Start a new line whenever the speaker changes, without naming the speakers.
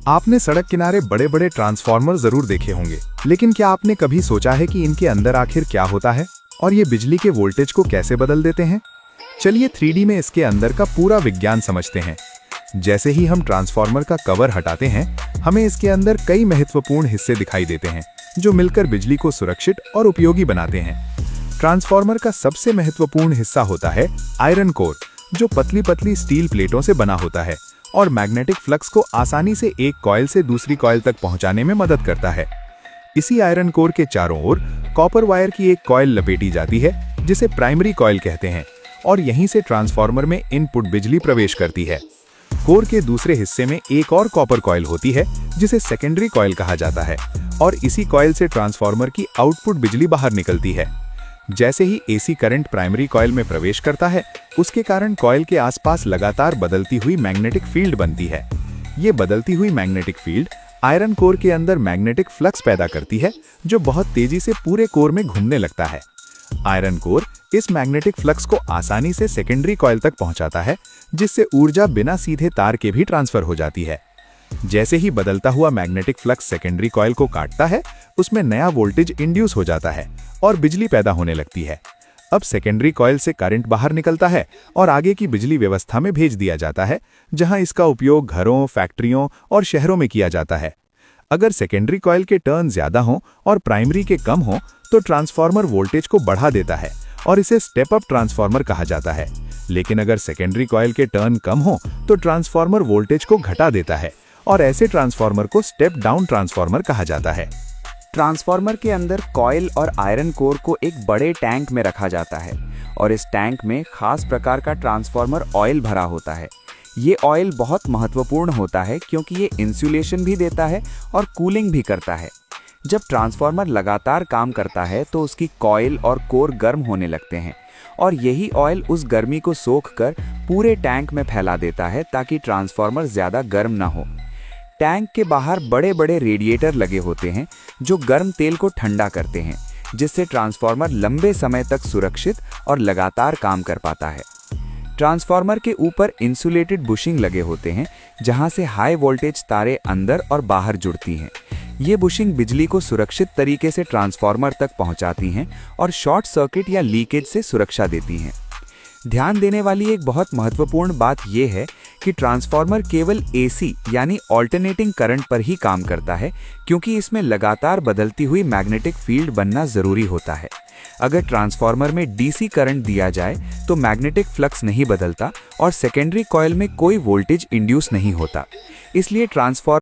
आपने सड़क किनारे बड़े बड़े ट्रांसफार्मर जरूर देखे होंगे, लेकिन क्या आपने कभी सोचा है कि इनके अंदर आखिर क्या होता है और ये बिजली के वोल्टेज को कैसे बदल देते हैं? चलिए 3D में इसके अंदर का पूरा विज्ञान समझते हैं। जैसे ही हम ट्रांसफार्मर का कवर हटाते हैं, हमें इसके अंदर कई महत्वपूर्ण हिस्से दिखाई देते हैं जो मिलकर बिजली को सुरक्षित और उपयोगी बनाते हैं। ट्रांसफार्मर का सबसे महत्वपूर्ण हिस्सा होता है आयरन कोर, जो पतली पतली स्टील प्लेटों से बना होता है और मैग्नेटिक फ्लक्स को आसानी से एक कॉइल से दूसरी कॉइल तक पहुंचाने में मदद करता है। इसी आयरन कोर के चारों ओर कॉपर वायर की एक कॉइल लपेटी जाती है जिसे प्राइमरी कॉइल कहते हैं, और यहीं से ट्रांसफार्मर में इनपुट बिजली प्रवेश करती है। कोर के दूसरे हिस्से में एक और कॉपर कॉइल होती है जिसे सेकेंडरी कॉइल कहा जाता है, और इसी कॉइल से ट्रांसफार्मर की आउटपुट बिजली बाहर निकलती है। जैसे ही एसी करंट प्राइमरी कॉइल में प्रवेश करता है, उसके कारण कॉइल के आसपास लगातार बदलती हुई मैग्नेटिक फील्ड बनती है। ये बदलती हुई मैग्नेटिक फील्ड आयरन कोर के अंदर मैग्नेटिक फ्लक्स पैदा करती है, जो बहुत तेजी से पूरे कोर में घूमने लगता है। आयरन कोर इस मैग्नेटिक फ्लक्स को आसानी से सेकेंडरी कॉइल तक पहुंचाता है, जिससे ऊर्जा बिना सीधे तार के भी ट्रांसफर हो जाती है। जैसे ही बदलता हुआ मैग्नेटिक फ्लक्स सेकेंडरी कॉइल को काटता है, उसमें नया वोल्टेज इंड्यूस हो जाता है और बिजली पैदा होने लगती है। अब सेकेंडरी कॉइल से करंट बाहर निकलता है और आगे की बिजली व्यवस्था में भेज दिया जाता है, जहां इसका उपयोग घरों, फैक्ट्रियों और शहरों में किया जाता है। अगर सेकेंडरी कॉइल के टर्न ज्यादा हों और प्राइमरी के कम हों, तो ट्रांसफार्मर वोल्टेज को बढ़ा देता है और इसे स्टेप अप ट्रांसफार्मर कहा जाता है। लेकिन अगर सेकेंडरी कॉइल के टर्न कम हों, तो ट्रांसफार्मर वोल्टेज को घटा देता है, और ऐसे ट्रांसफार्मर को स्टेप डाउन ट्रांसफार्मर कहा जाता है।
ट्रांसफार्मर के अंदर कॉइल और आयरन कोर को एक बड़े टैंक में रखा जाता है, और इस टैंक में खास प्रकार का ट्रांसफार्मर ऑयल भरा होता है। ये ऑयल बहुत महत्वपूर्ण होता है क्योंकि ये इंसुलेशन भी देता है और कूलिंग भी करता है। जब ट्रांसफार्मर लगातार काम करता है तो उसकी कॉइल और कोर गर्म होने लगते हैं, और यही ऑयल उस गर्मी को सोख कर पूरे टैंक में फैला देता है ताकि ट्रांसफार्मर ज़्यादा गर्म ना हो। टैंक के बाहर बड़े बड़े रेडिएटर लगे होते हैं जो गर्म तेल को ठंडा करते हैं, जिससे ट्रांसफार्मर लंबे समय तक सुरक्षित और लगातार काम कर पाता है। ट्रांसफार्मर के ऊपर इंसुलेटेड बुशिंग लगे होते हैं, जहां से हाई वोल्टेज तारें अंदर और बाहर जुड़ती हैं। ये बुशिंग बिजली को सुरक्षित तरीके से ट्रांसफार्मर तक पहुंचाती हैं और शॉर्ट सर्किट या लीकेज से सुरक्षा देती हैं। ध्यान देने वाली एक बहुत महत्वपूर्ण बात यह है कि ट्रांसफार्मर केवल एसी यानी ऑल्टरनेटिंग करंट पर ही काम करता है, क्योंकि इसमें लगातार बदलती हुई मैग्नेटिक फील्ड बनना जरूरी होता है। अगर ट्रांसफार्मर में डीसी करंट दिया जाए तो मैग्नेटिक फ्लक्स नहीं बदलता और सेकेंडरी कॉइल में कोई वोल्टेज इंड्यूस नहीं होता। इसलिए ट्रांसफार्मर